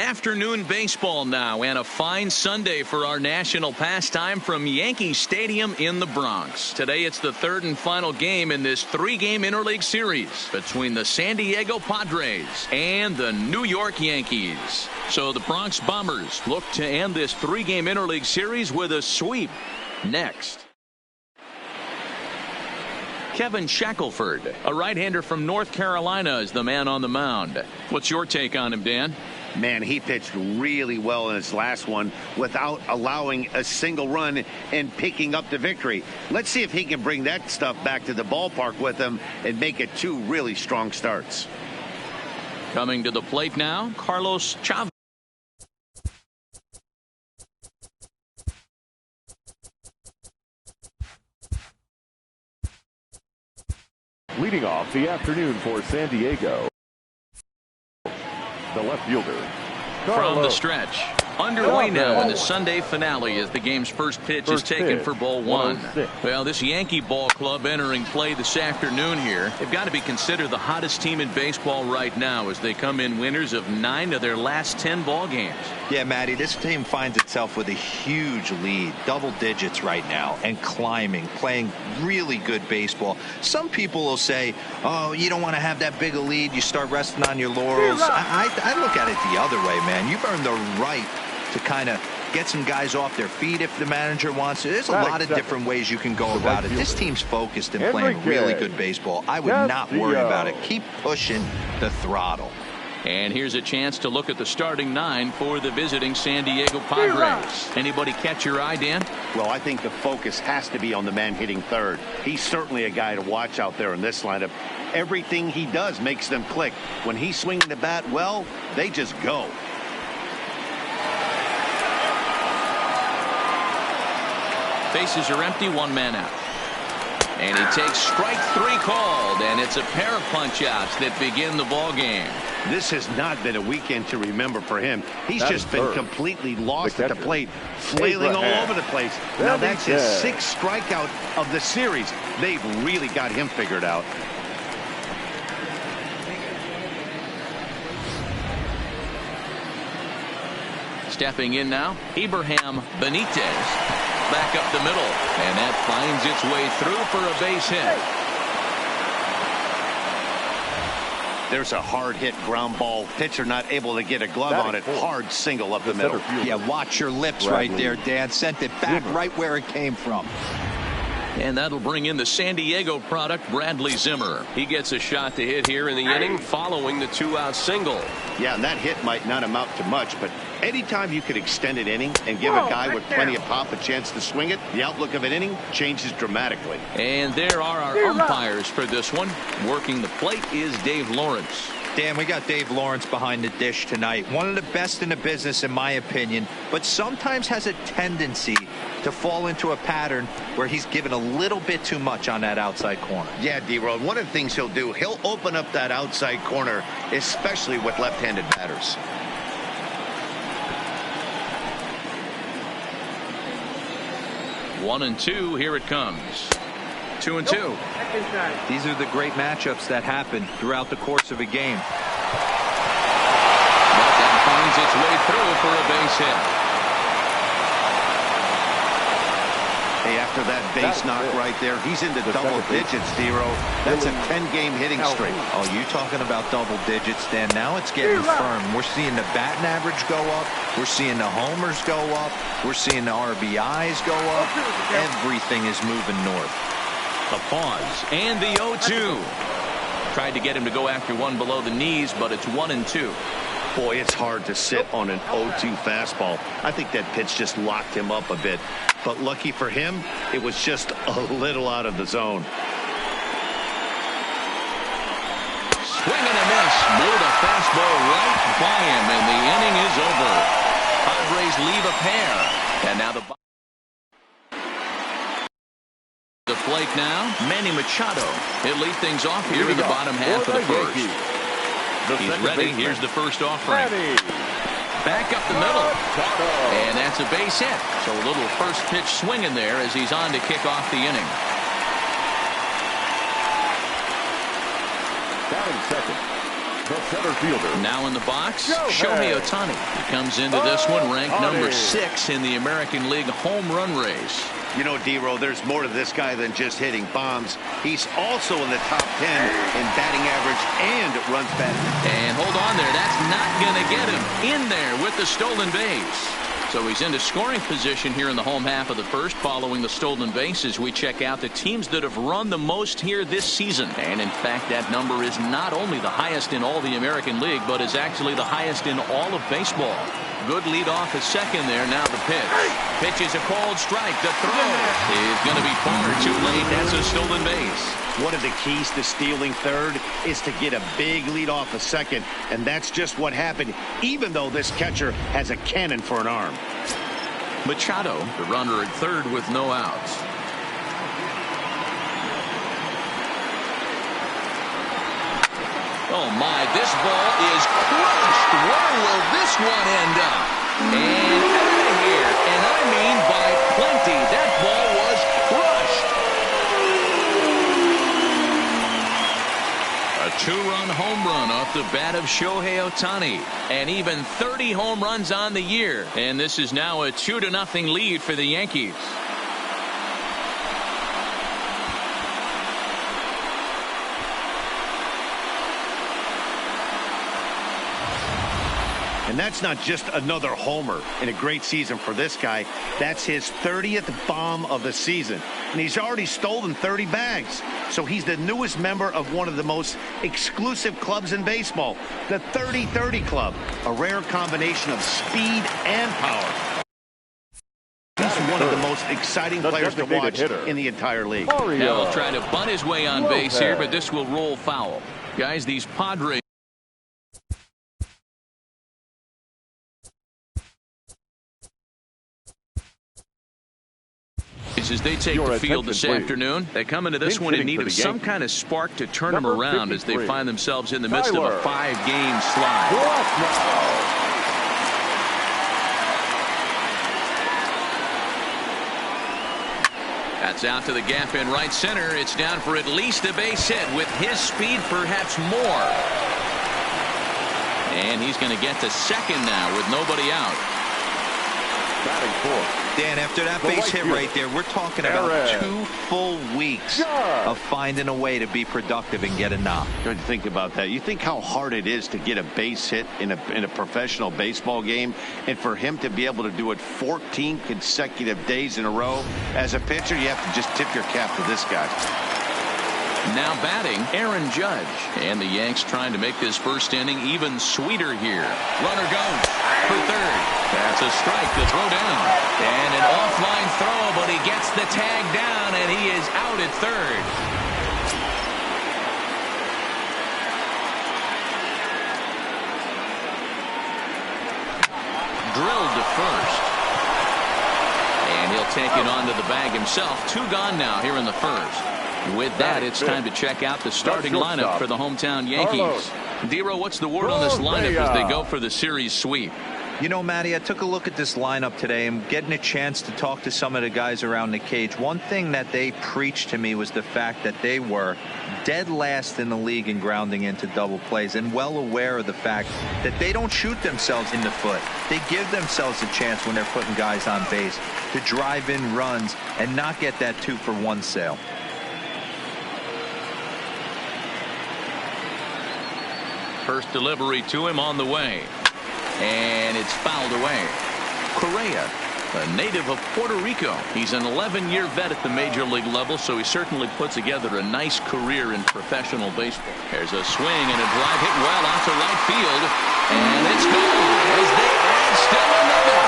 Afternoon baseball now, and a fine Sunday for our national pastime from Yankee Stadium in the Bronx. Today it's the third and final game in this three-game interleague series between the San Diego Padres and the New York Yankees. So the Bronx Bombers look to end this three-game interleague series with a sweep. Next, Kevin Shackelford, a right-hander from North Carolina, is the man on the mound. What's your take on him, Dan? Man, he pitched really well in his last one without allowing a single run and picking up the victory. Let's see if he can bring that stuff back to the ballpark with him and make it two really strong starts. Coming to the plate now, Carlos Chavez. Leading off the afternoon for San Diego, the left fielder, from the stretch. Underway now in the Sunday finale as the game's first pitch is taken for ball one. Well, this Yankee ball club entering play this afternoon here, they've got to be considered the hottest team in baseball right now as they come in winners of 9 of their last 10 ball games. Yeah, Matty, this team finds itself with a huge lead, double digits right now, and climbing, playing really good baseball. Some people will say, oh, you don't want to have that big a lead, you start resting on your laurels. I look at it the other way, man. You've earned the right to kind of get some guys off their feet if the manager wants to. There's a lot of different ways you can go about it. This team's focused and playing really good baseball. I would not worry about it. Keep pushing the throttle. And here's a chance to look at the starting 9 for the visiting San Diego Padres. Anybody catch your eye, Dan? Well, I think the focus has to be on the man hitting third. He's certainly a guy to watch out there in this lineup. Everything he does makes them click. When he's swinging the bat well, they just go. Bases are empty, one man out. And he takes strike 3 called, and it's a pair of punch-outs that begin the ball game. This has not been a weekend to remember for him. He's just been completely lost at the plate, flailing all over the place. Now that's his 6th strikeout of the series. They've really got him figured out. Stepping in now, Abraham Benitez. Back up the middle, and that finds its way through for a base hit. There's a hard hit ground ball. Pitcher not able to get a glove on it. Hard single up the middle. Yeah, watch your lips right there, Dan. Sent it back right where it came from. And that'll bring in the San Diego product, Bradley Zimmer. He gets a shot to hit here in the inning following the 2-out single. Yeah, and that hit might not amount to much, but anytime you could extend an inning and give a guy with plenty of pop a chance to swing it, the outlook of an inning changes dramatically. And there are our umpires for this one. Working the plate is Dave Lawrence. Dan, we got Dave Lawrence behind the dish tonight. One of the best in the business, in my opinion, but sometimes has a tendency to fall into a pattern where he's given a little bit too much on that outside corner. Yeah, D-Road, one of the things he'll do, he'll open up that outside corner, especially with left-handed batters. One and two, here it comes. 2-2. These are the great matchups that happen throughout the course of a game. But that finds its way through for a base hit. Hey, after that base knock right there, he's into double digits, Zero. That's a 10-game hitting streak. Oh, you talking about double digits, Dan? Now it's getting firm. We're seeing the batting average go up. We're seeing the homers go up. We're seeing the RBIs go up. Everything is moving north. The pause and the 0-2. Tried to get him to go after one below the knees, but it's 1-2. Boy, it's hard to sit on an 0-2 fastball. I think that pitch just locked him up a bit. But lucky for him, it was just a little out of the zone. Swing and a miss. Blew the fastball right by him, and the inning is over. Padres leave a pair. And now the plate now, Manny Machado. He'll lead things off here in the bottom half of the first. He's ready. Here's the first offering. Back up the middle. And that's a base hit. So a little first pitch swing in there as he's on to kick off the inning. Batting second, the center fielder. Now in the box, Shohei Ohtani. He comes into this one ranked number 6 in the American League home run race. You know, D-Row, there's more to this guy than just hitting bombs. He's also in the top 10 in batting average and runs batted. And hold on there. That's not going to get him in there with the stolen base. So he's into scoring position here in the home half of the first following the stolen base as we check out the teams that have run the most here this season. And in fact, that number is not only the highest in all the American League, but is actually the highest in all of baseball. Good lead off at second there. Now the pitch. Pitch is a called strike. The throw is going to be far too late. That's a stolen base. One of the keys to stealing third is to get a big lead off a second, and that's just what happened, even though this catcher has a cannon for an arm. Machado, the runner at third with no outs. Oh my, this ball is crushed. Where will this one end up? And out of here. And I mean by plenty. That ball was crushed. A 2-run home run off the bat of Shohei Ohtani. And even 30 home runs on the year. And this is now a 2-0 lead for the Yankees. And that's not just another homer in a great season for this guy. That's his 30th bomb of the season. And he's already stolen 30 bags. So he's the newest member of one of the most exclusive clubs in baseball, the 30-30 Club, a rare combination of speed and power. He's one of the most exciting players to watch in the entire league. Now he'll try to bunt his way on base here, but this will roll foul. Guys, these Padres as they take the field this afternoon. They come into this one in need of some kind of spark to turn them around as they find themselves in the midst of a 5-game slide. That's out to the gap in right center. It's down for at least a base hit with his speed, perhaps more. And he's going to get to second now with nobody out. Batting fourth. Dan, after that base hit right there, we're talking about 2 full weeks of finding a way to be productive and get a knock. Good to think about that. You think how hard it is to get a base hit in a professional baseball game, and for him to be able to do it 14 consecutive days in a row as a pitcher, you have to just tip your cap to this guy. Now batting, Aaron Judge. And the Yanks trying to make this first inning even sweeter here. Runner goes for third. That's a strike to throw down. And an offline throw, but he gets the tag down, and he is out at third. Drilled to first. And he'll take it onto the bag himself. 2 gone now here in the first. With that, it's time to check out the starting lineup for the hometown Yankees. D-Row, what's the word on this lineup as they go for the series sweep? You know, Matty, I took a look at this lineup today and getting a chance to talk to some of the guys around the cage. One thing that they preached to me was the fact that they were dead last in the league in grounding into double plays, and well aware of the fact that they don't shoot themselves in the foot. They give themselves a chance when they're putting guys on base to drive in runs and not get that 2-for-1 sale. First delivery to him on the way. And it's fouled away. Correa, a native of Puerto Rico. He's an 11-year vet at the major league level, so he certainly put together a nice career in professional baseball. There's a swing and a drive hit well out to right field. And it's gone as they add still another.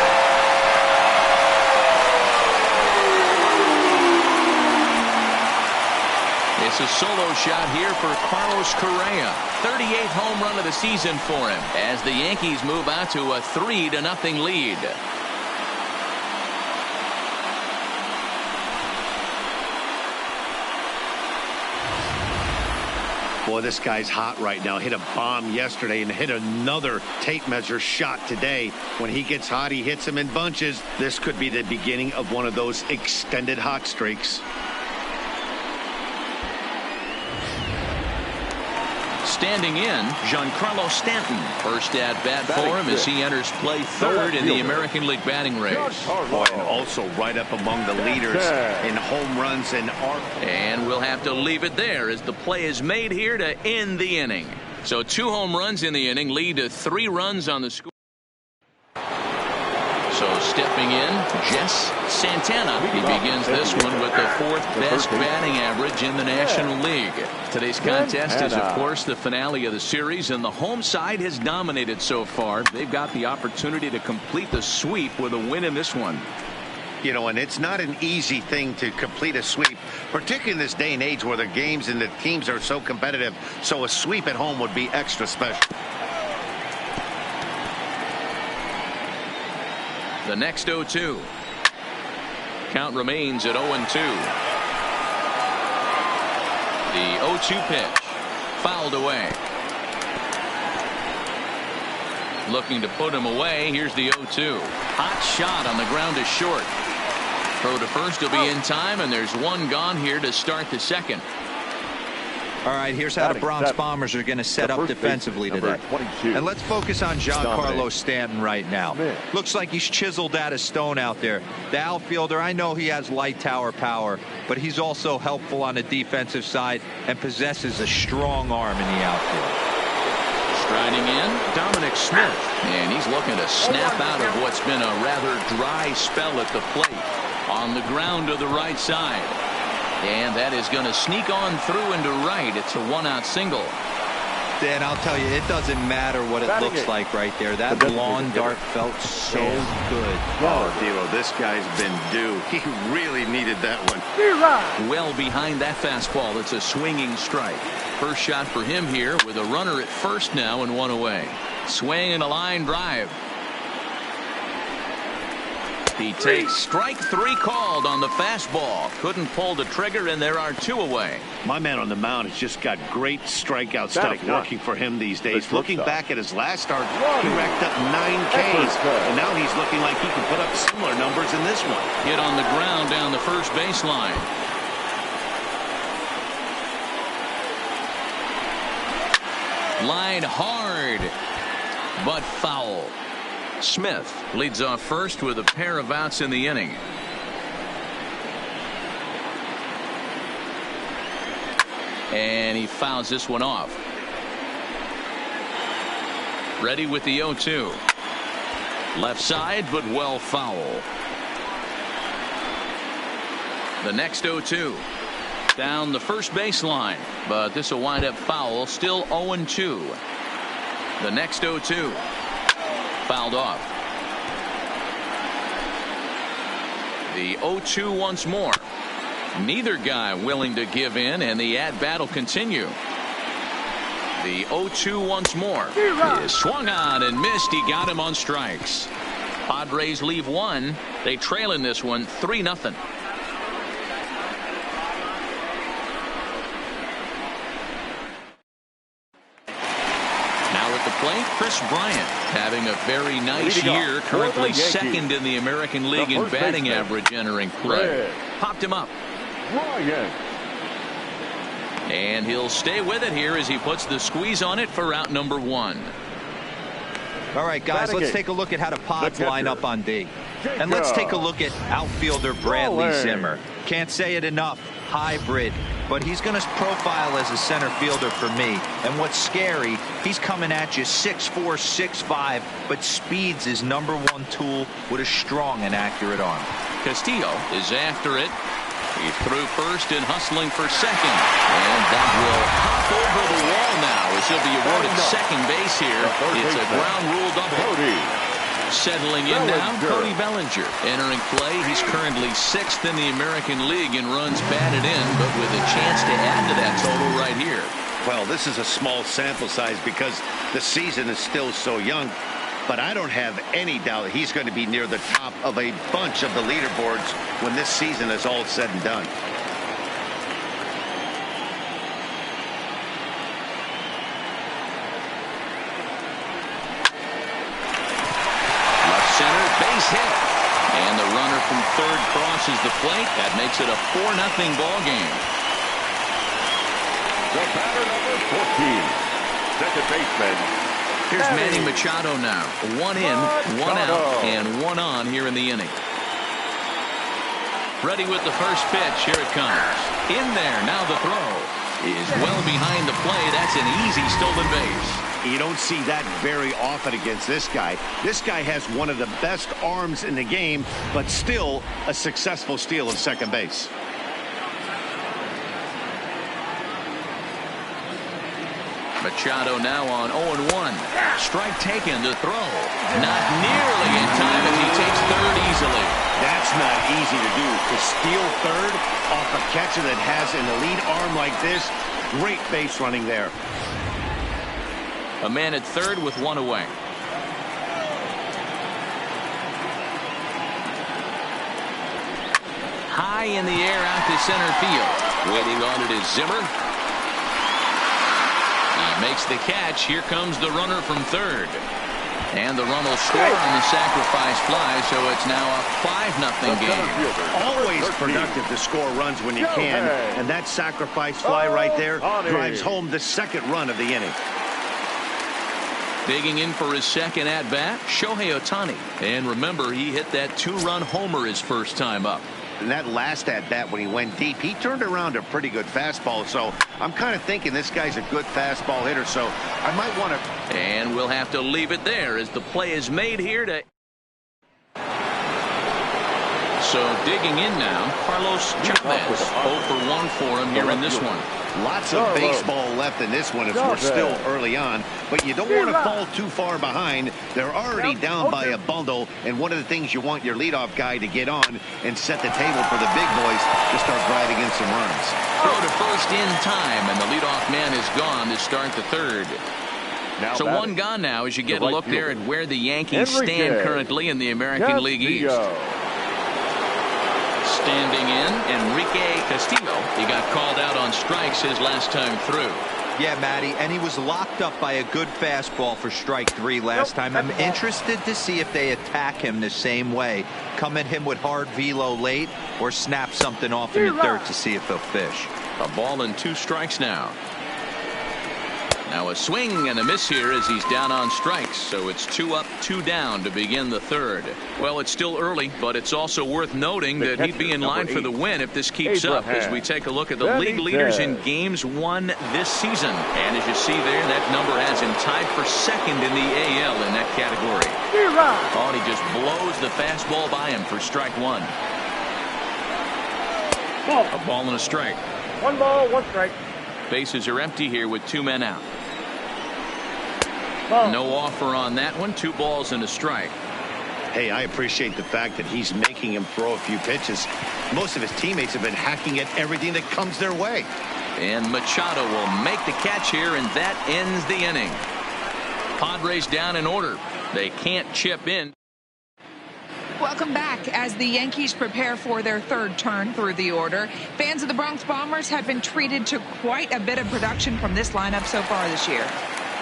It's a solo shot here for Carlos Correa. 38th home run of the season for him as the Yankees move out to a 3-0 lead. Boy, this guy's hot right now. Hit a bomb yesterday and hit another tape measure shot today. When he gets hot, he hits them in bunches. This could be the beginning of one of those extended hot streaks. Standing in, Giancarlo Stanton. First at bat for him as he enters play third in the American League batting race. Boy, and also right up among the leaders in home runs and RBI. And we'll have to leave it there as the play is made here to end the inning. So 2 home runs in the inning lead to 3 runs on the score. So stepping in, Jess Santana. He begins this one with the 4th best batting average in the National League. Today's contest is, of course, the finale of the series, and the home side has dominated so far. They've got the opportunity to complete the sweep with a win in this one. You know, and it's not an easy thing to complete a sweep, particularly in this day and age where the games and the teams are so competitive. So a sweep at home would be extra special. The next 0-2. Count remains at 0-2. The 0-2 pitch. Fouled away. Looking to put him away. Here's the 0-2. Hot shot on the ground to short. Throw to first will be in time, and there's one gone here to start the second. All right, here's how the Bronx Bombers are going to set up defensively today. And let's focus on Giancarlo Stanton right now. Looks like he's chiseled out of stone out there. The outfielder, I know he has light tower power, but he's also helpful on the defensive side and possesses a strong arm in the outfield. Striding in, Dominic Smith. And he's looking to snap out of what's been a rather dry spell at the plate. On the ground to the right side. And that is going to sneak on through into right. It's a 1-out single. Dan, I'll tell you, it doesn't matter what it looks like right there. That lawn dart felt so good. Oh, D'Lo, this guy's been due. He really needed that one. Well behind that fastball. It's a swinging strike. First shot for him here with a runner at first now and 1 away. Swing and a line drive. He takes strike 3 called on the fastball. Couldn't pull the trigger, and there are 2 away. My man on the mound has just got great strikeout stuff working for him these days. Looking back at his last start, he racked up 9 Ks, and now he's looking like he can put up similar numbers in this one. Hit on the ground down the first baseline. Line hard, but foul. Smith leads off first with a pair of outs in the inning. And he fouls this one off. Ready with the 0-2. Left side, but well foul. The next 0-2. Down the first baseline, but this will wind up foul. Still 0-2. The next 0-2. Fouled off. The 0-2 once more. Neither guy willing to give in, and the at-bat will continue. The 0-2 once more. He is swung on and missed. He got him on strikes. Padres leave 1. They trail in this one 3-0. Play Chris Bryant having a very nice year, currently second in the American League in batting average entering play. Popped him up. And he'll stay with it here as he puts the squeeze on it for out number 1. All right, guys, let's take a look at how the Pods line up on D. And let's take a look at outfielder Bradley Zimmer. Can't say it enough. Hybrid, but he's going to profile as a center fielder for me. And what's scary, he's coming at you 6'4", 6'5", but speed's his number 1 tool with a strong and accurate arm. Castillo is after it. He threw first and hustling for second. And that will hop over the wall now as he'll be awarded second base here. It's a ground rule double. Settling in now, Cody Bellinger entering play. He's currently 6th in the American League in runs batted in, but with a chance to add to that total right here. Well, this is a small sample size because the season is still so young, but I don't have any doubt that he's going to be near the top of a bunch of the leaderboards when this season is all said and done. Base hit. And the runner from third crosses the plate. That makes it a 4-0 ball game. The batter number 14. second baseman. Here's Manny Machado now. One in, one out, and one on here in the inning. Ready with the first pitch. Here it comes. In there. Now the throw is well behind the play. That's an easy stolen base. You don't see that very often against this guy. This guy has one of the best arms in the game, but still a successful steal of second base. Machado now on 0-1. Strike taken to throw. Not nearly in time as he takes third easily. That's not easy to do. To steal third off a catcher that has an elite arm like this. Great base running there. A man at third with one away. High in the air out to center field. Waiting on it is Zimmer. Makes the catch. Here comes the runner from third. And the run will score on the sacrifice fly, so it's now a 5-0 game. Always productive to score runs when you can, and that sacrifice fly right there drives home the second run of the inning. Digging in for his second at-bat, Shohei Ohtani. And remember, he hit that 2-run homer his first time up. And that last at-bat when he went deep, he turned around a pretty good fastball. So I'm kind of thinking this guy's a good fastball hitter, so I might want to. And we'll have to leave it there as the play is made here to. So digging in now, Carlos Chavez. 0 for 1 for him here in this one. Lots of baseball left in this one as we're still early on, but you don't want to fall too far behind. They're already down by a bundle, and one of the things you want your leadoff guy to get on and set the table for the big boys to start driving in some runs. Throw to first in time, and the leadoff man is gone to start the third. So one gone now as you get a look there at where the Yankees stand currently in the American League East. Standing in, Enrique Castillo. He got called out on strikes his last time through. Yeah, Matty, and he was locked up by a good fastball for strike 3 last time. I'm interested to see if they attack him the same way. Come at him with hard velo late or snap something off in the third to see if they'll fish. A ball and 2 strikes now. Now a swing and a miss here as he's down on strikes. So it's 2 up, 2 down to begin the third. Well, it's still early, but it's also worth noting that he'd be in line for the win if this keeps up as we take a look at the league leaders in games won this season. And as you see there, that number has him tied for second in the AL in that category. Oh, he just blows the fastball by him for strike 1. A ball and a strike. 1 ball, 1 strike. Bases are empty here with 2 men out. No offer on that one. 2 balls and a strike. Hey, I appreciate the fact that he's making him throw a few pitches. Most of his teammates have been hacking at everything that comes their way. And Machado will make the catch here, and that ends the inning. Padres down in order. They can't chip in. Welcome back as the Yankees prepare for their third turn through the order. Fans of the Bronx Bombers have been treated to quite a bit of production from this lineup so far this year.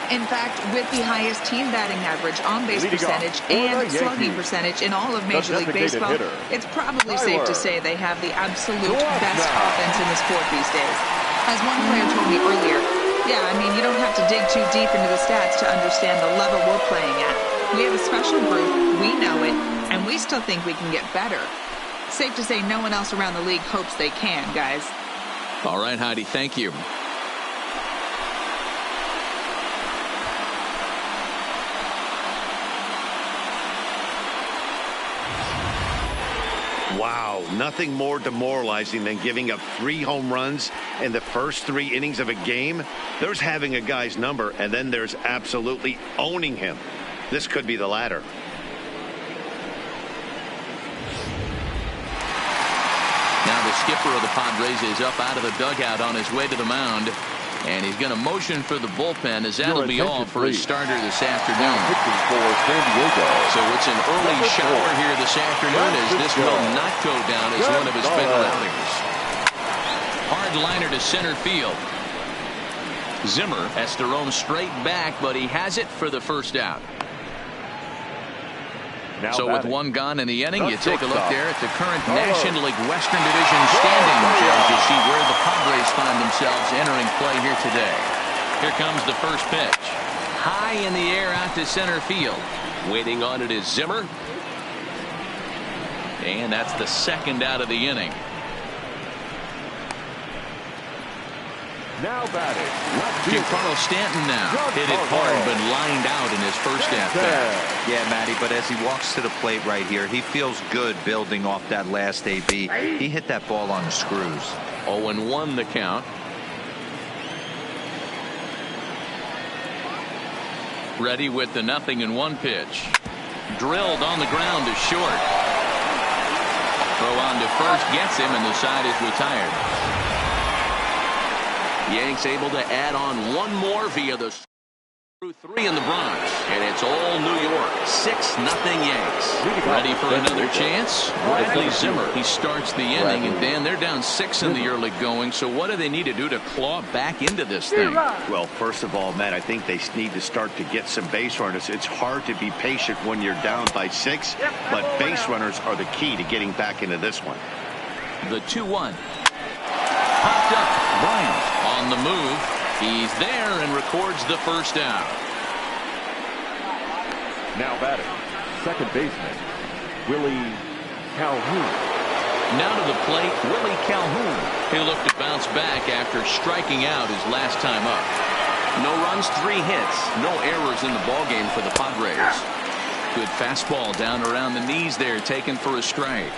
In fact, with the highest team batting average, on-base percentage, and slugging percentage in all of Major League Baseball, it's probably safe to say they have the absolute best offense in the sport these days. As one player told me earlier, yeah, I mean, you don't have to dig too deep into the stats to understand the level we're playing at. We have a special group, we know it, and we still think we can get better. Safe to say no one else around the league hopes they can, guys. All right, Heidi, thank you. Wow, nothing more demoralizing than giving up 3 home runs in the first 3 innings of a game. There's having a guy's number, and then there's absolutely owning him. This could be the latter. Now the skipper of the Padres is up out of the dugout on his way to the mound. And he's going to motion for the bullpen as that'll be all for his starter this afternoon. So it's an early shower here this afternoon as this will not go down as one of his better outings. Hard liner to center field. Zimmer has to roam straight back, but he has it for the first out. So with 1 gone in the inning, you take a look there at the current National League Western Division standings as you see where the Padres find themselves entering play here today. Here comes the first pitch. High in the air out to center field. Waiting on it is Zimmer. And that's the second out of the inning. Now batting. Giancarlo Stanton now. Hit it hard but lined out in his first at-bat. Yeah, Matty, but as he walks to the plate right here, he feels good building off that last AB. He hit that ball on the screws. 0-1 the count. Ready with the 0-1 pitch. Drilled on the ground to short. Throw on to first gets him, and the side is retired. Yanks able to add on one more via the through 3 in the Bronx, and it's all New York. 6-0 Yanks. Ready for another chance? Bradley Zimmer. He starts the inning, and Dan, they're down 6 in the early going. So what do they need to do to claw back into this thing? Well, first of all, Matt, I think they need to start to get some base runners. It's hard to be patient when you're down by 6, but base runners are the key to getting back into this one. The 2-1. Popped up. Bryant on the move. He's there and records the first out. Now batting, second baseman, Willie Calhoun. Now to the plate, Willie Calhoun. He looked to bounce back after striking out his last time up. No runs, 3 hits, no errors in the ballgame for the Padres. Good fastball down around the knees there, taken for a strike.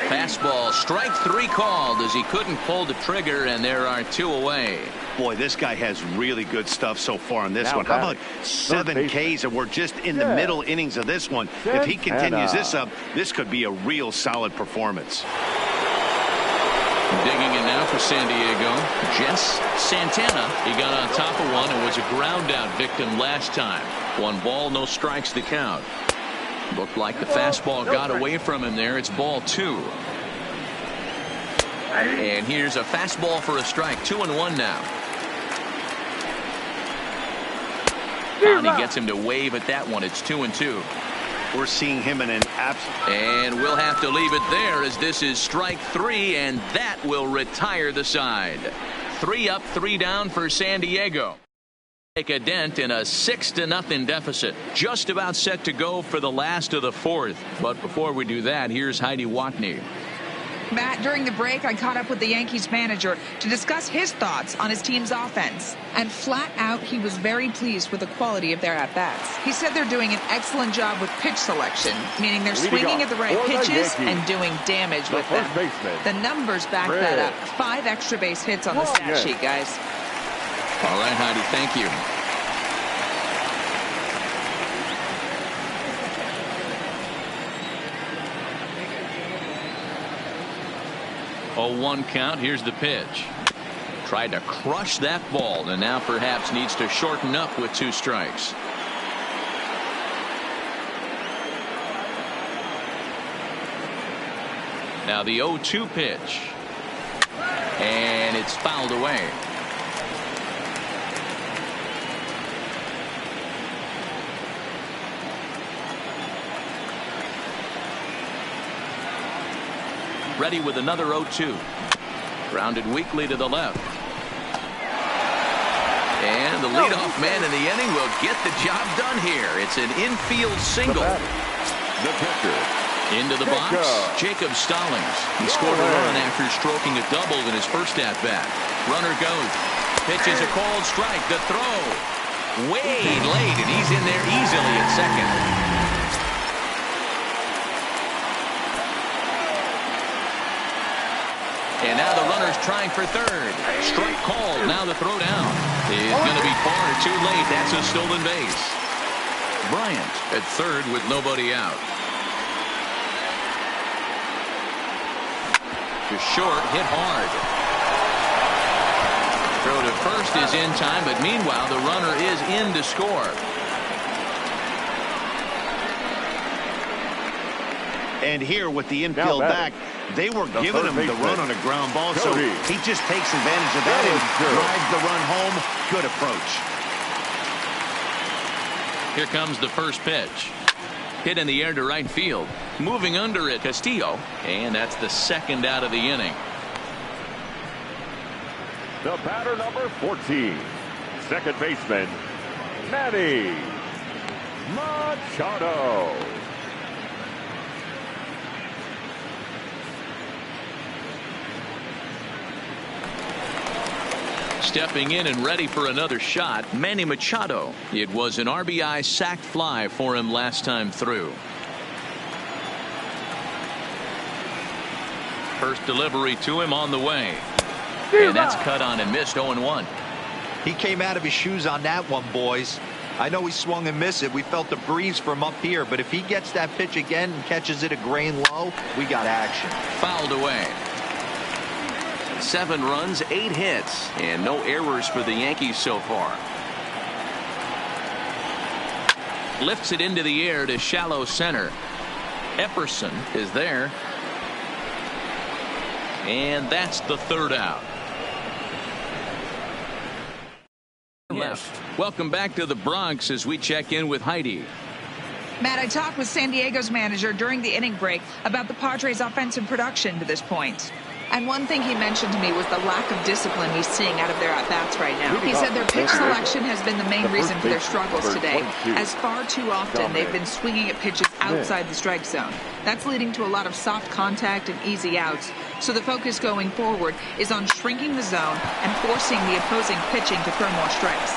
Fastball, strike 3 called as he couldn't pull the trigger, and there are 2 away. Boy, this guy has really good stuff so far in this one. How about 7 Ks, and we're just in the middle innings of this one. If he continues this up, this could be a real solid performance. Digging in now for San Diego, Jess Santana. He got on top of one and was a ground out victim last time. 1 ball, no strikes to count. Looked like the fastball got away from him there. It's ball 2. And here's a fastball for a strike. 2-1 now. Finally gets him to wave at that one. It's 2-2. We're seeing him in an and we'll have to leave it there as this is strike 3, and that will retire the side. 3 up, 3 down for San Diego. Take a dent in a 6-0 deficit. Just about set to go for the last of the 4th. But before we do that, here's Heidi Watney. Matt, during the break, I caught up with the Yankees manager to discuss his thoughts on his team's offense. And flat out, he was very pleased with the quality of their at-bats. He said they're doing an excellent job with pitch selection, meaning they're swinging at the right pitches and doing damage with them. The numbers back that up. 5 extra base hits on the stat sheet, guys. All right, Heidi, thank you. Oh, 1 count. Here's the pitch. Tried to crush that ball, and now perhaps needs to shorten up with 2 strikes. Now the 0-2 pitch. And it's fouled away. Ready with another 0-2. Grounded weakly to the left. And the leadoff man in the inning will get the job done here. It's an infield single. The pitcher. Into the box, Jacob Stallings. He scored a run after stroking a double in his first at-bat. Runner goes. Pitches a called strike. The throw. Way late, and he's in there easily at second. And now the runner's trying for third. Strike called. Now the throw down is going to be far too late. That's a stolen base. Bryant at third with nobody out. To short, hit hard. Throw to first is in time, but meanwhile the runner is in to score. And here with the infield back, they were giving him the run on a ground ball, so he just takes advantage of that and drives the run home. Good approach. Here comes the first pitch. Hit in the air to right field. Moving under it, Castillo. And that's the second out of the inning. The batter number 14, second baseman, Manny Machado. Stepping in and ready for another shot, Manny Machado. It was an RBI sac fly for him last time through. First delivery to him on the way. And that's cut on and missed. 0-1. He came out of his shoes on that one, boys. I know he swung and missed it. We felt the breeze from up here, but if he gets that pitch again and catches it a grain low, we got action. Fouled away. 7 runs, 8 hits, and no errors for the Yankees so far. Lifts it into the air to shallow center. Epperson is there. And that's the third out. Left. Welcome back to the Bronx as we check in with Heidi. Matt, I talked with San Diego's manager during the inning break about the Padres' offensive production to this point. And one thing he mentioned to me was the lack of discipline he's seeing out of their at-bats right now. He said their pitch selection has been the main reason for their struggles today, as far too often they've been swinging at pitches outside the strike zone. That's leading to a lot of soft contact and easy outs. So the focus going forward is on shrinking the zone and forcing the opposing pitching to throw more strikes.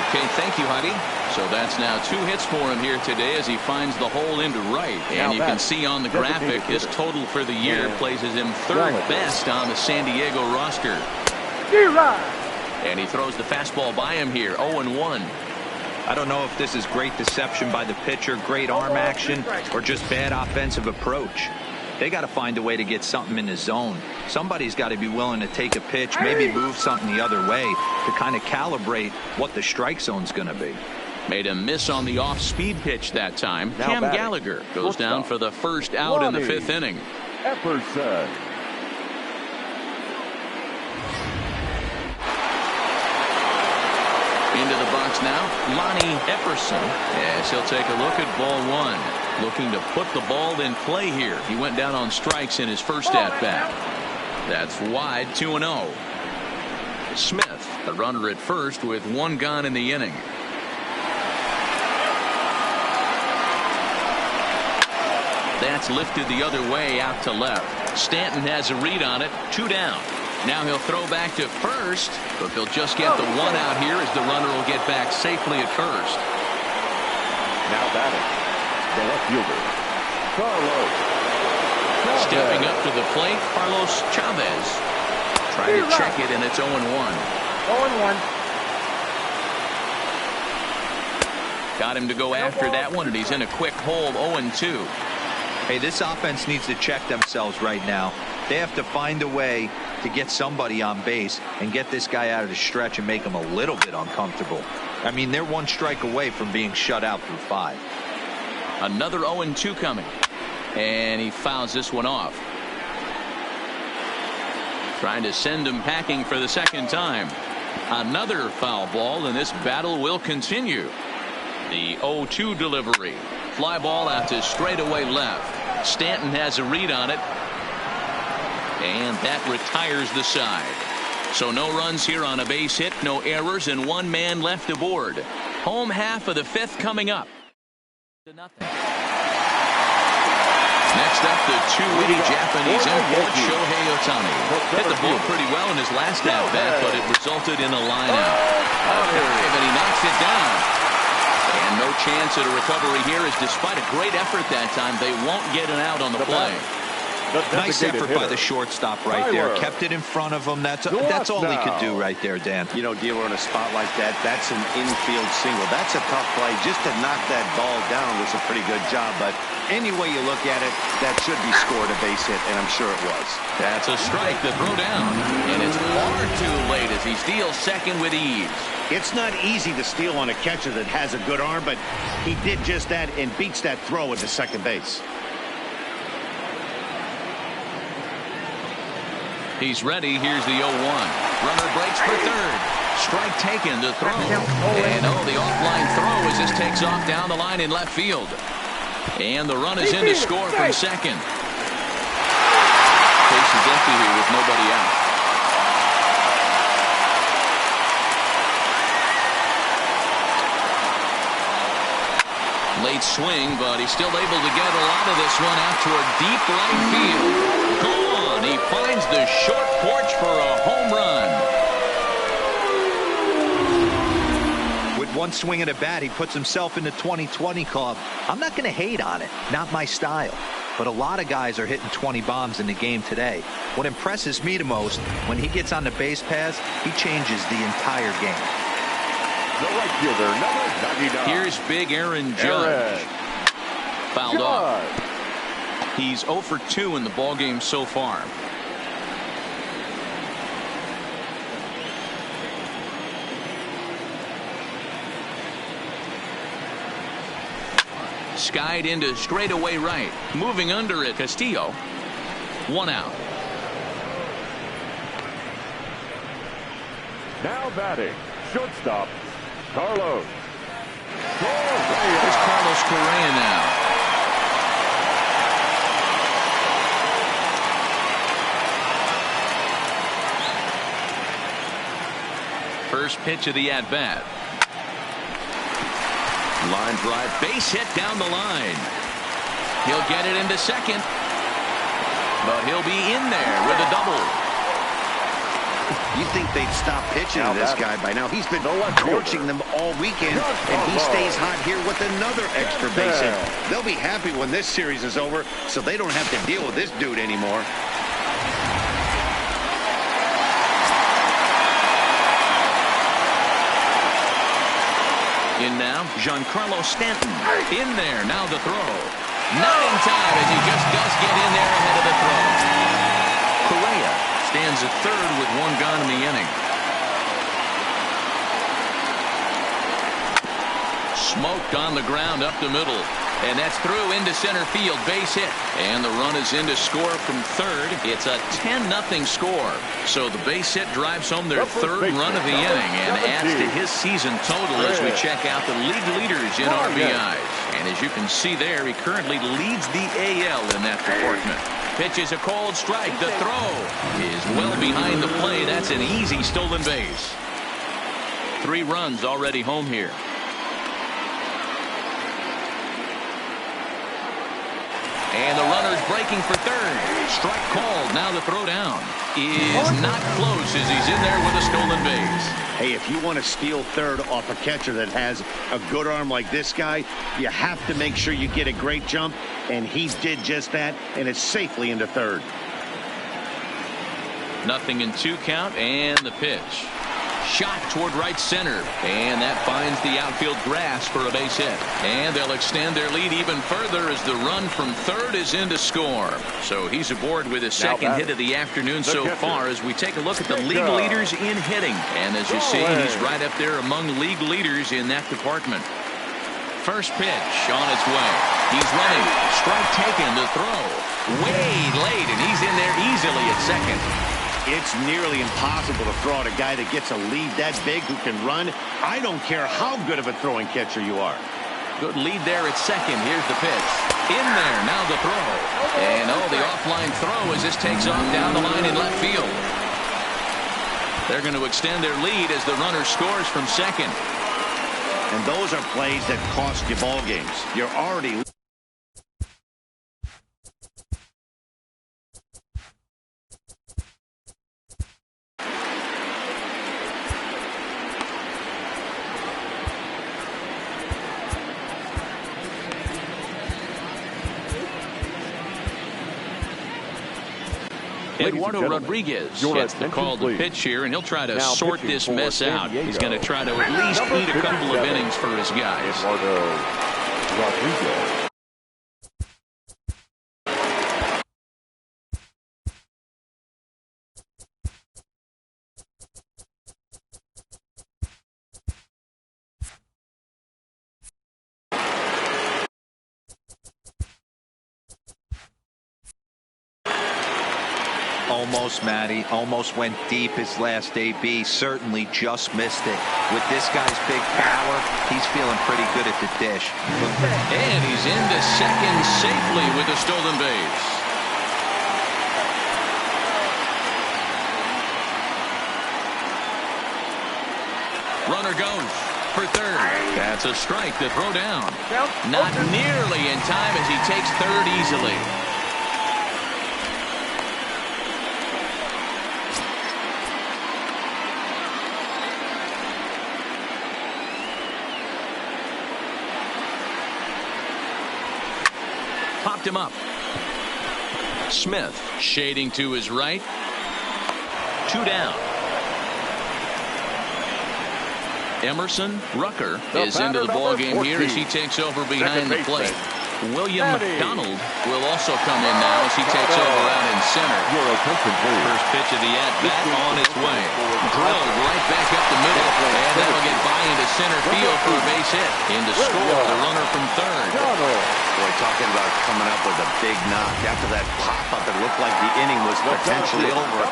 Okay, thank you, Heidi. So that's now 2 hits for him here today as he finds the hole into right. And you can see on the graphic his total for the year places him 3rd best on the San Diego roster. And he throws the fastball by him here. 0-1. I don't know if this is great deception by the pitcher, great arm action, or just bad offensive approach. They got to find a way to get something in the zone. Somebody's got to be willing to take a pitch, maybe move something the other way to kind of calibrate what the strike zone's going to be. Made a miss on the off-speed pitch that time. Cam Gallagher goes down for the first out in the 5th inning. Epperson. Into the box now, Lonnie Epperson, as he'll take a look at ball 1. Looking to put the ball in play here. He went down on strikes in his first at-bat. That's wide, 2-0. Smith, the runner at first with 1 gone in the inning. That's lifted the other way out to left. Stanton has a read on it, 2 down. Now he'll throw back to first, but they'll just get the 1 out here as the runner will get back safely at first. Now batting, the left fielder, Carlos. Stepping up to the plate, Carlos Chavez. Trying to check it, and it's 0-1. 0-1. Got him to go after that one, and he's in a quick hold, 0-2. Hey, this offense needs to check themselves right now. They have to find a way to get somebody on base and get this guy out of the stretch and make him a little bit uncomfortable. I mean, they're 1 strike away from being shut out through 5. Another 0-2 coming. And he fouls this one off. Trying to send him packing for the 2nd time. Another foul ball, and this battle will continue. The 0-2 delivery. Fly ball out to straightaway left. Stanton has a read on it. And that retires the side. So no runs here on a base hit, no errors, and 1 man left aboard. Home half of the 5th coming up. Next up, the 2-witty Japanese import, Shohei Ohtani. Hit the ball pretty well in his last at-bat, but it resulted in a line-out. And he knocks it down. And no chance at a recovery here, as despite a great effort that time, they won't get an out on the play. Nice effort by the shortstop right there. Kept it in front of him. That's all he could do right there, Dan. You know, dealer in a spot like that, that's an infield single. That's a tough play. Just to knock that ball down was a pretty good job. But any way you look at it, that should be scored a base hit, and I'm sure it was. That's a strike to throw down. And it's far too late as he steals second with ease. It's not easy to steal on a catcher that has a good arm, but he did just that and beats that throw at the second base. He's ready. Here's the 0-1. Runner breaks for third. Strike taken to throw. And the offline throw as this takes off down the line in left field. And the run is in to score from second. Base is empty here with nobody out. late swing, but he's still able to get a lot of this one out toward deep right field. Gone. He finds the short porch for a home run. With one swing at a bat, he puts himself in the 2020 club. I'm not going to hate on it. Not my style. But a lot of guys are hitting 20 bombs in the game today. What impresses me the most, when he gets on the base paths, he changes the entire game. The right fielder, number 99. Here's big Aaron Judge. Fouled off. He's 0 for 2 in the ballgame so far. Skied into straightaway right. Moving under it, Castillo. 1 out. Now batting, shortstop, Carlos. Here's Carlos Correa now. First pitch of the at-bat. Line drive, base hit down the line. He'll get it into second. But he'll be in there with a double. You think they'd stop pitching to this guy by now? He's been torching them all weekend, and he stays hot here with another extra base hit. They'll be happy when this series is over, so they don't have to deal with this dude anymore. In now, Giancarlo Stanton. In there, now the throw. Not in time as he just does get in there ahead of the throw. Correa stands at third with 1 gone in the inning. Smoked on the ground up the middle. And that's through into center field, base hit. And the run is in to score from third. It's a 10-0 score. So the base hit drives home their third run of the inning and adds to his season total as we check out the league leaders in RBIs. And as you can see there, he currently leads the AL in that department. Pitch is a cold strike. The throw is well behind the play. That's an easy stolen base. 3 runs already home here. And the runner's breaking for third. Strike called. Now the throw down is not close as he's in there with a stolen base. Hey, if you want to steal third off a catcher that has a good arm like this guy, you have to make sure you get a great jump, and he did just that, and it's safely into third. 0 in 2 count, and the pitch. Shot toward right center, and that finds the outfield grass for a base hit. And they'll extend their lead even further as the run from third is in to score. So he's aboard with his second hit of the afternoon so far as we take a look at the league leaders in hitting. And as you see, he's right up there among league leaders in that department. First pitch on its way. He's running. Strike taken. The throw way late, and he's in there easily at second. It's nearly impossible to throw at a guy that gets a lead that big who can run. I don't care how good of a throwing catcher you are. Good lead there at second. Here's the pitch. In there, now the throw. And the offline throw as this takes off down the line in left field. They're going to extend their lead as the runner scores from second. And those are plays that cost you ball games. You're already... Eduardo Rodriguez gets the call to pitch here, and he'll try to sort this mess out. He's going to try to at least eat a couple of innings for his guys. Eduardo Rodriguez. Almost, Matty. Almost went deep his last AB. Certainly just missed it. With this guy's big power, he's feeling pretty good at the dish. And he's into second safely with a stolen base. Runner goes. for third. That's a strike to throw down. Not nearly in time as he takes third easily. Popped him up. Smith shading to his right. 2 down. Emerson Rucker is into the ball game here as he takes over behind the plate. William McDonald will also come in now as he takes over out in center. First pitch of the at-bat on its way. Drilled right back up the middle, and that'll get by into center field for a base hit. In to score the runner from third. Boy, talking about coming up with a big knock. After that pop-up, it looked like the inning was potentially over.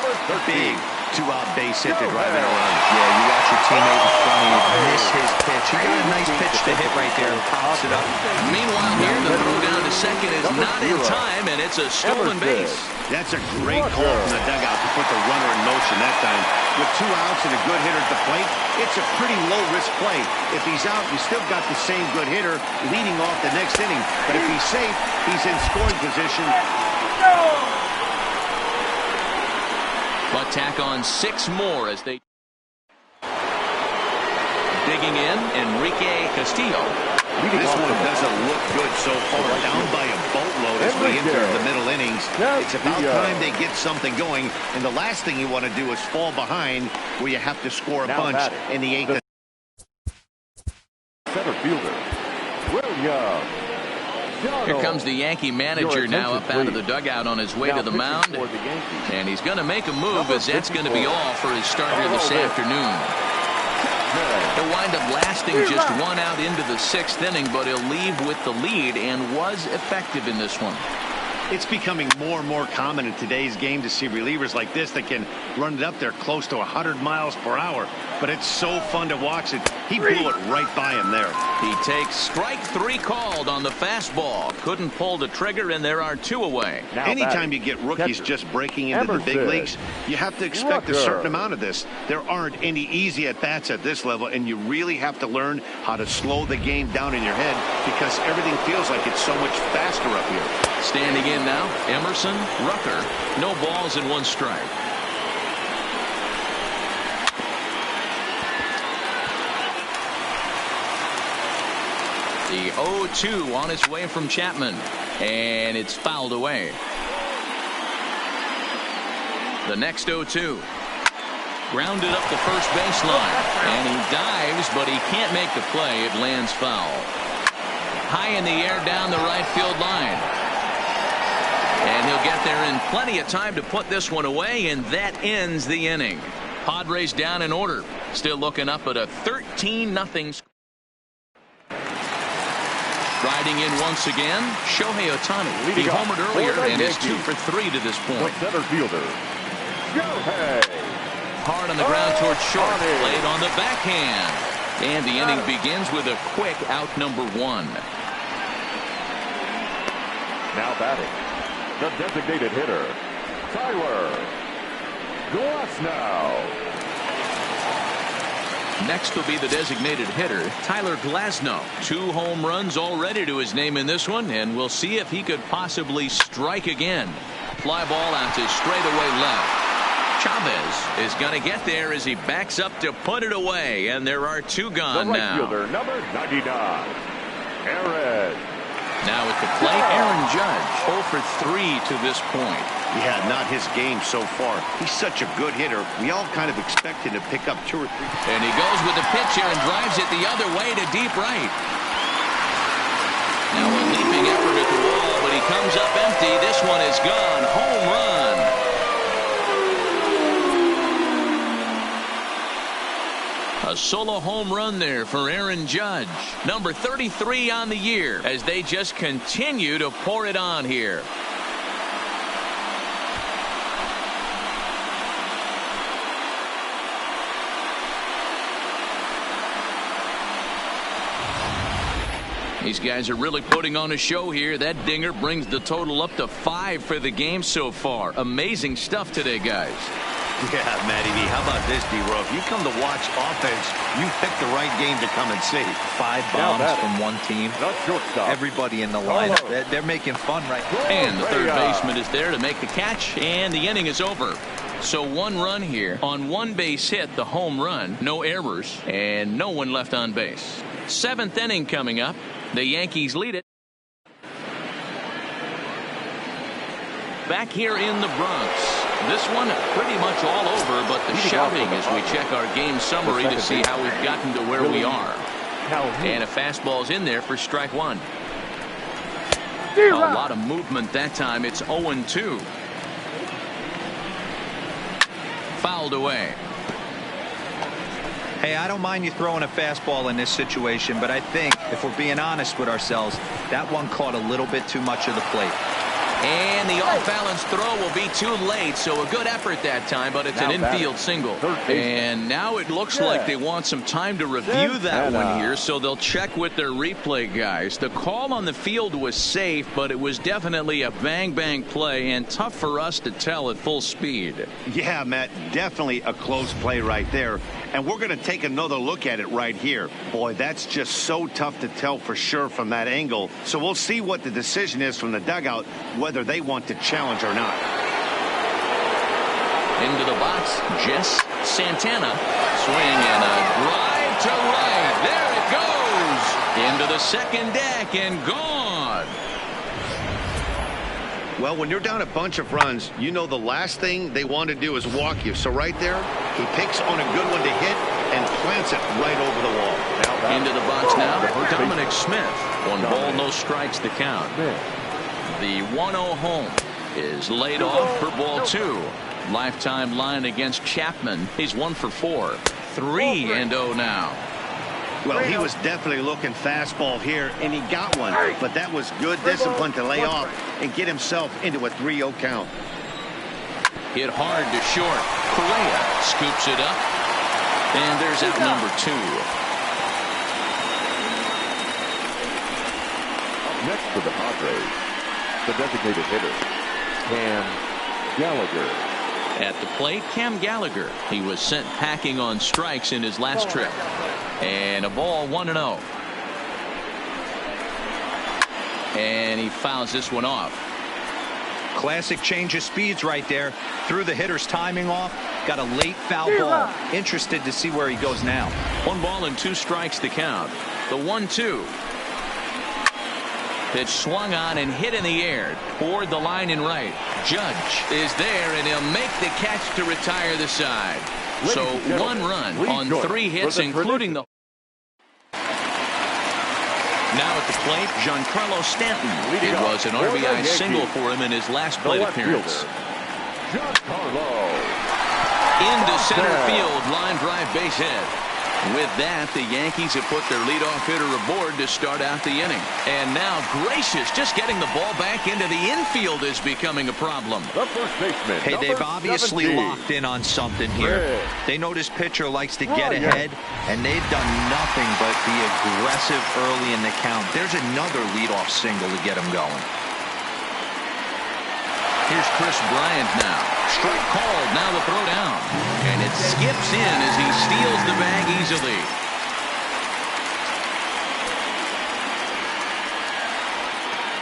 Big 2-out base hit to drive it around. Yeah, you got your teammate in front of you. Miss his pitch. He got a nice pitch to hit right there and pops it up. Meanwhile, here the throw down to second is not in time, and it's a stolen base. That's a great call from the dugout to put the runner in motion that time. With 2 outs and a good hitter at the plate, it's a pretty low-risk play. If he's out, you still got the same good hitter leading off the next inning. But if he's safe, he's in scoring position. But tack on 6 more as they digging in. Enrique Castillo. This one doesn't look good so far. Down by a boatload as we enter the middle innings. It's about time they get something going. And the last thing you want to do is fall behind where you have to score a bunch in the 8th. Center fielder, William. Here comes the Yankee manager now up out of the dugout on his way to the mound. And he's going to make a move as that's going to be all for his starter this afternoon. He'll wind up lasting just 1 out into the 6th inning, but he'll leave with the lead and was effective in this one. It's becoming more and more common in today's game to see relievers like this that can run it up there close to 100 miles per hour. But it's so fun to watch it. He blew it right by him there. He takes strike 3 called on the fastball. Couldn't pull the trigger, and there are 2 away. Anytime you get rookies just breaking into the big leagues, you have to expect a certain amount of this. There aren't any easy at-bats at this level, and you really have to learn how to slow the game down in your head because everything feels like it's so much faster up here. Standing in now, Emerson Rucker. No balls and 1 strike. The 0-2 on its way from Chapman, and it's fouled away. The next 0-2. Grounded up the first baseline, and he dives, but he can't make the play. It lands foul. High in the air down the right field line. And he'll get there in plenty of time to put this one away, and that ends the inning. Padres down in order. Still looking up at a 13-0 score. Riding in once again, Shohei Ohtani. He homered earlier and is 2 for 3 to this point. Center fielder, Shohei. Hard on the ground towards short. Played on the backhand. And the inning begins with a quick out number 1. Now batting, the designated hitter, Tyler Glasnow. Next will be the designated hitter, Tyler Glasnow. 2 home runs already to his name in this one, and we'll see if he could possibly strike again. Fly ball out to straightaway left. Chavez is going to get there as he backs up to put it away, and there are 2 gone the right now. Fielder, number 99, Aaron. Now at the plate, Aaron Judge, 0 for 3 to this point. Yeah, not his game so far. He's such a good hitter. We all kind of expect him to pick up 2 or 3. And he goes with the pitch here and drives it the other way to deep right. Now a leaping effort at the wall, but he comes up empty. This one is gone. Home run. A solo home run there for Aaron Judge. Number 33 on the year as they just continue to pour it on here. These guys are really putting on a show here. That dinger brings the total up to 5 for the game so far. Amazing stuff today, guys. Yeah, Matty V. How about this, D-Row? If you come to watch offense, you picked the right game to come and see. 5 bombs from one team. Everybody in the lineup, they're making fun right now. And the third baseman is there to make the catch, and the inning is over. So 1 run here on 1 base hit, the home run, no errors, and no one left on base. 7th inning coming up. The Yankees lead it. Back here in the Bronx. This one pretty much all over, but the shouting as we check our game summary to see how we've gotten to where we are. And a fastball's in there for strike 1. A lot of movement that time. It's 0-2. Fouled away. Hey, I don't mind you throwing a fastball in this situation, but I think if we're being honest with ourselves, that one caught a little bit too much of the plate. And the off-balance throw will be too late, so a good effort that time, but it's an infield single. And now it looks like they want some time to review that one here, so they'll check with their replay guys. The call on the field was safe, but it was definitely a bang-bang play and tough for us to tell at full speed. Yeah, Matt, definitely a close play right there. And we're going to take another look at it right here. Boy, that's just so tough to tell for sure from that angle. So we'll see what the decision is from the dugout, whether they want to challenge or not. Into the box, Jess Santana. Swing and a drive to right. There it goes. Into the second deck and gone. Well, when you're down a bunch of runs, you know the last thing they want to do is walk you. So right there, he picks on a good one to hit and plants it right over the wall. Into the box now, Dominic Smith. 1 ball, no strikes to count. The 1-0 home is laid off for ball 2. Lifetime line against Chapman. He's 1 for 4. 3-0 now. Well, he was definitely looking fastball here, and he got one. But that was good discipline to lay off and get himself into a 3-0 count. Hit hard to short. Correa scoops it up. And there's out number 2. Up next for the Padres, the designated hitter, Cam Gallagher. At the plate, Cam Gallagher. He was sent packing on strikes in his last trip. And a ball, 1-0. And he fouls this one off. Classic change of speeds right there. Threw the hitter's timing off. Got a late foul ball. Interested to see where he goes now. 1 ball and 2 strikes to count. The 1-2. Pitch swung on and hit in the air toward the line in right. Judge is there, and he'll make the catch to retire the side. So 1 run on 3 hits, including the... Now at the plate, Giancarlo Stanton. It was an RBI single for him in his last plate appearance. Into center field, line drive base hit. With that, the Yankees have put their leadoff hitter aboard to start out the inning. And now, gracious, just getting the ball back into the infield is becoming a problem. The first baseman, hey, they've obviously 17. locked in on something here. They know this pitcher likes to get ahead, and they've done nothing but be aggressive early in the count. There's another leadoff single to get him going. Here's Chris Bryant now. Strike called. Now the throw down. And it skips in as he steals the bag easily.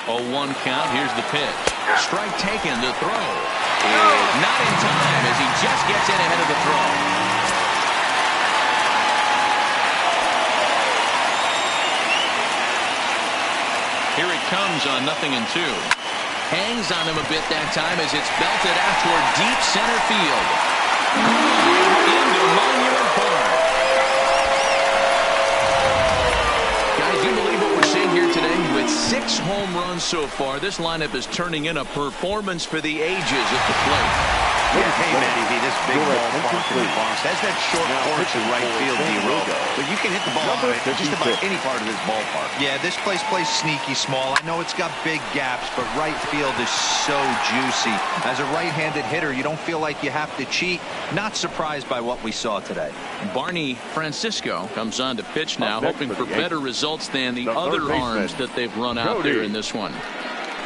Oh, 1 count. Here's the pitch. Strike taken. The throw is not in time as he just gets in ahead of the throw. Here it comes on 0-2. Hangs on him a bit that time as it's belted out toward deep center field. Into Monument Park. Guys, do you believe what we're seeing here today? With 6 home runs so far, this lineup is turning in a performance for the ages at the plate. Yeah, hey, Matty V, this big ballpark in the Bronx has that short porch in right field, D-Row. But you can hit the ball out of just about any part of this ballpark. Yeah, this place plays sneaky small. I know it's got big gaps, but right field is so juicy. As a right-handed hitter, you don't feel like you have to cheat. Not surprised by what we saw today. Barney Francisco comes on to pitch now, hoping for better results than the other arms that they've run out there in this one.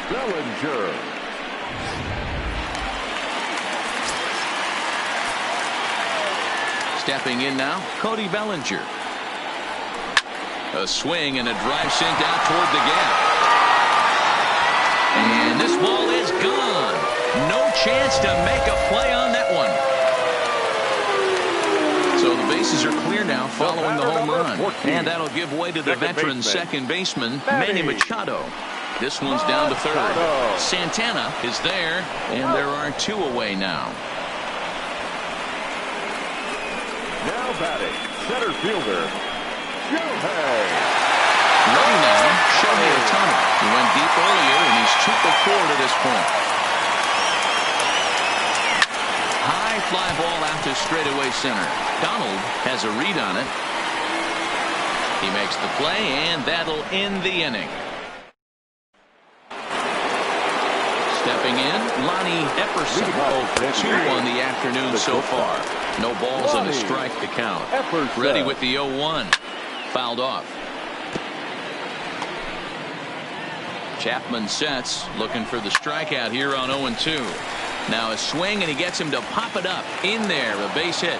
Bellinger. Stepping in now, Cody Bellinger. A swing and a drive sent out toward the gap. And this ball is gone. No chance to make a play on that one. So the bases are clear now following the home run. And that'll give way to the veteran second baseman, Manny Machado. This one's down to third. Santana is there, and there are 2 away now. Now batting, center fielder, Shohei. Ready now, Shohei Ohtani. He went deep earlier, and he's 2 for 4 to this point. High fly ball out to straightaway center. Donald has a read on it. He makes the play, and that'll end the inning. Stepping in, Lonnie Epperson. 0 for 2 on the afternoon so far. No balls and a strike to count. Ready with the 0-1. Fouled off. Chapman sets, looking for the strikeout here on 0-2. Now a swing, and he gets him to pop it up. In there, a base hit.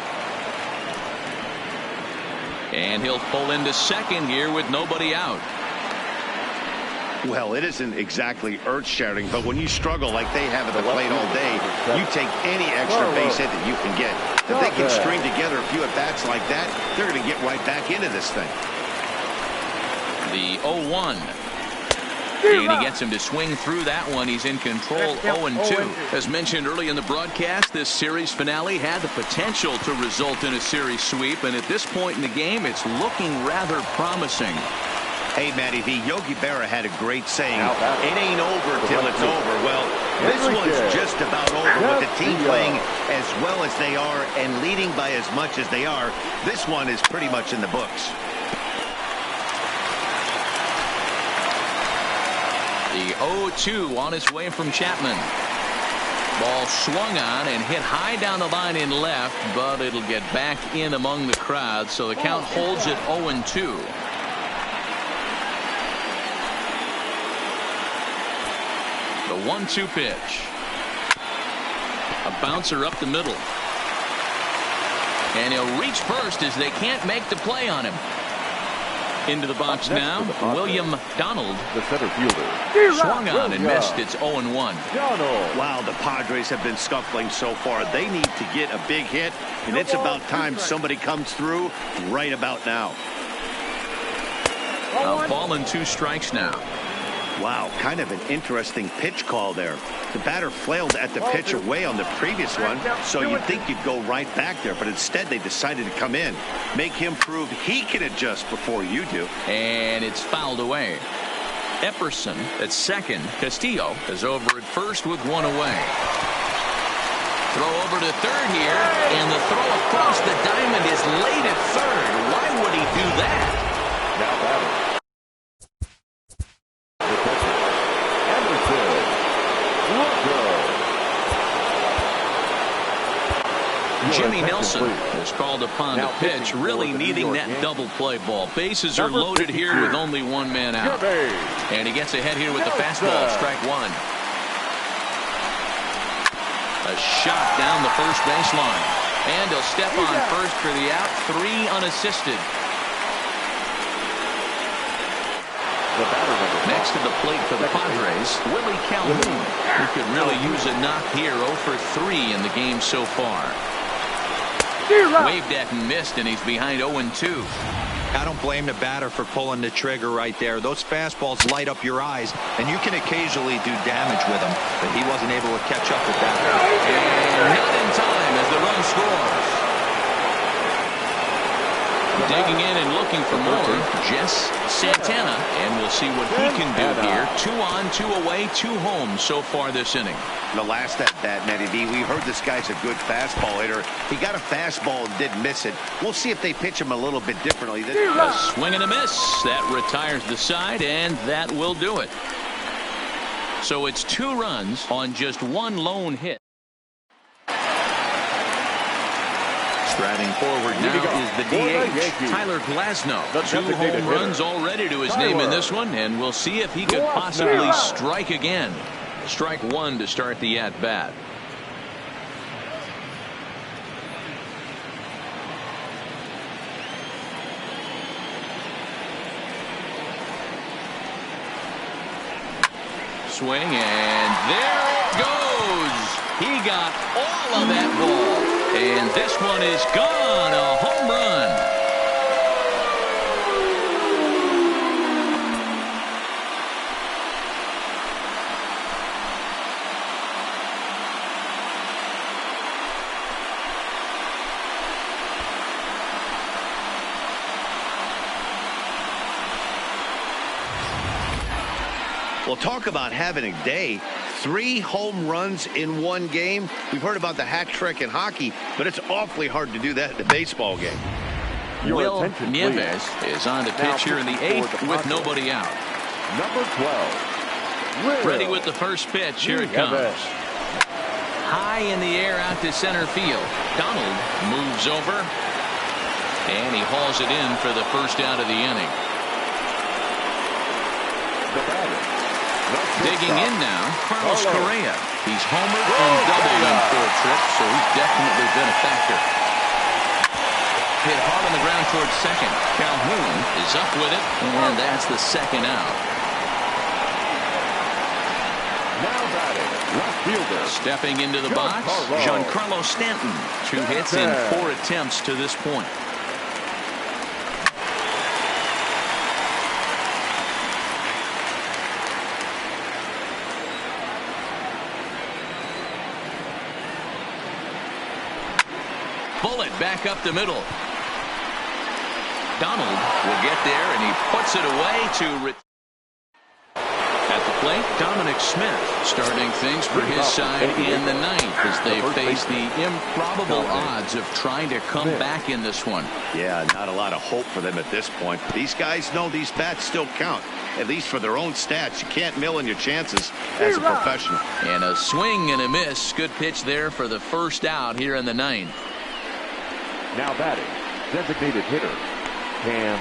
And he'll pull into second here with nobody out. Well, it isn't exactly earth-shattering, but when you struggle like they have at the plate all day, you take any extra base hit that you can get. If they can string together a few at-bats like that, they're going to get right back into this thing. The 0-1. And he gets him to swing through that one. He's in control 0-2. As mentioned early in the broadcast, this series finale had the potential to result in a series sweep, and at this point in the game, it's looking rather promising. Hey, Matty V, Yogi Berra had a great saying, it ain't over till it's over. Well, this one's just about over with the team playing as well as they are and leading by as much as they are. This one is pretty much in the books. The 0-2 on its way from Chapman. Ball swung on and hit high down the line in left, but it'll get back in among the crowd, so the count holds at 0-2. The 1-2 pitch. A bouncer up the middle. And he'll reach first as they can't make the play on him. Into the box now, William Donald. The center fielder. Swung on and missed. It's 0-1. Wow, the Padres have been scuffling so far. They need to get a big hit, and it's about time somebody comes through right about now. A ball and 2 strikes now. Wow, kind of an interesting pitch call there. The batter flailed at the pitch away on the previous one, so you'd think you'd go right back there, but instead they decided to come in. Make him prove he can adjust before you do. And it's fouled away. Epperson at second. Castillo is over at first with 1 away. Throw over to third here, and the throw across the diamond is late at third. Why would he do that? Now batting. Jimmy Nelson is called upon to pitch, really needing that double play ball. Bases are loaded here with only 1 man out. And he gets ahead here with the fastball, strike 1. A shot down the first baseline. And he'll step on first for the out, 3 unassisted. Next to the plate for the Padres, Willie Calhoun, who could really use a knock here. 0 for 3 in the game so far. Waved at and missed, and he's behind 0-2. I don't blame the batter for pulling the trigger right there. Those fastballs light up your eyes, and you can occasionally do damage with them, but he wasn't able to catch up with that. And not in time as the run scores. Digging in and looking for more, Jess Santana, and we'll see what he can do here. 2 on, 2 away, 2 home so far this inning. The last at bat, Matty V, we heard this guy's a good fastball hitter. He got a fastball and didn't miss it. We'll see if they pitch him a little bit differently. A swing and a miss. That retires the side, and that will do it. So it's 2 runs on just 1 lone hit. Striding forward now is the DH, Tyler Glasnow. 2 home runs already to his name in this one, and we'll see if he could possibly strike again. Strike 1 to start the at-bat. swing, and there it goes. He got all of that ball, and this one is gone. A home run. Well, talk about having a day. 3 home runs in one game. We've heard about the hat trick in hockey, but it's awfully hard to do that in a baseball game. Will Nieves is on the pitch here in the 8th with nobody out. Number 12. Ready with the first pitch. Here it comes. High in the air out to center field. Donald moves over, and he hauls it in for the first out of the inning. The batter. Digging in now, Carlos Correa. He's homered and doubled in 4 trips, so he's definitely been a factor. Hit hard on the ground towards second. Calhoun is up with it, and that's the second out. Now batting, left fielder. Stepping into the box, Giancarlo Stanton. 2 hits in 4 attempts to this point. Bullet back up the middle. Donald will get there, and he puts it away to at the plate. Dominic Smith starting things for his side in the 9th as they face the improbable odds of trying to come back in this one. Yeah, not a lot of hope for them at this point. These guys know these bats still count, at least for their own stats. You can't mill in your chances as a professional. And a swing and a miss. Good pitch there for the first out here in the 9th. Now batting, designated hitter, Cam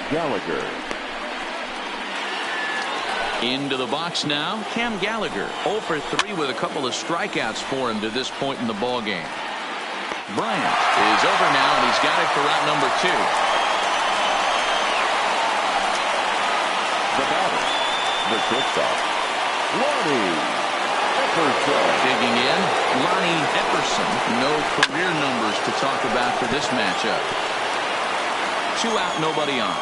Gallagher. Into the box now, Cam Gallagher. 0 for 3 with a couple of strikeouts for him to this point in the ball game. Bryant is over now, and he's got it for out number 2. The batter, the shortstop, Lonnie Epperson. Digging in, Lonnie Epperson. No career numbers to talk about for this matchup. 2 out, nobody on.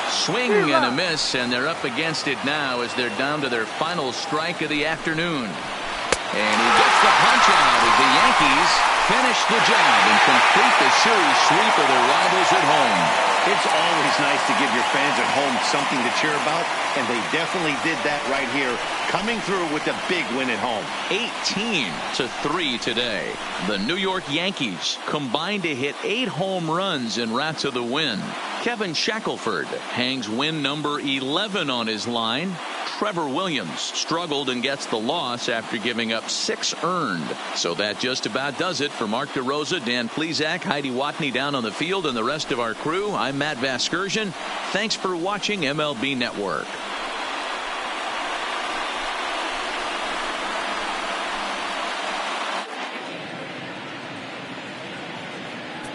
Swing and a miss, and they're up against it now as they're down to their final strike of the afternoon. And he gets the punch out as the Yankees finish the job and complete the series sweep of their rivals at home. It's always nice to give your fans at home something to cheer about, and they definitely did that right here, coming through with a big win at home. 18-3 today. The New York Yankees combined to hit 8 home runs en route to the win. Kevin Shackelford hangs win number 11 on his line. Trevor Williams struggled and gets the loss after giving up 6 earned. So that just about does it for Mark DeRosa, Dan Plesac, Heidi Watney down on the field, and the rest of our crew. I'm Matt Vasgersian. Thanks for watching MLB Network.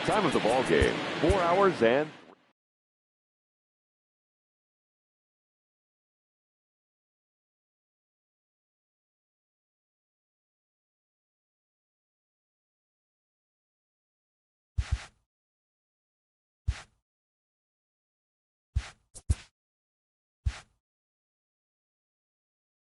Time of the ball game, 4 hours and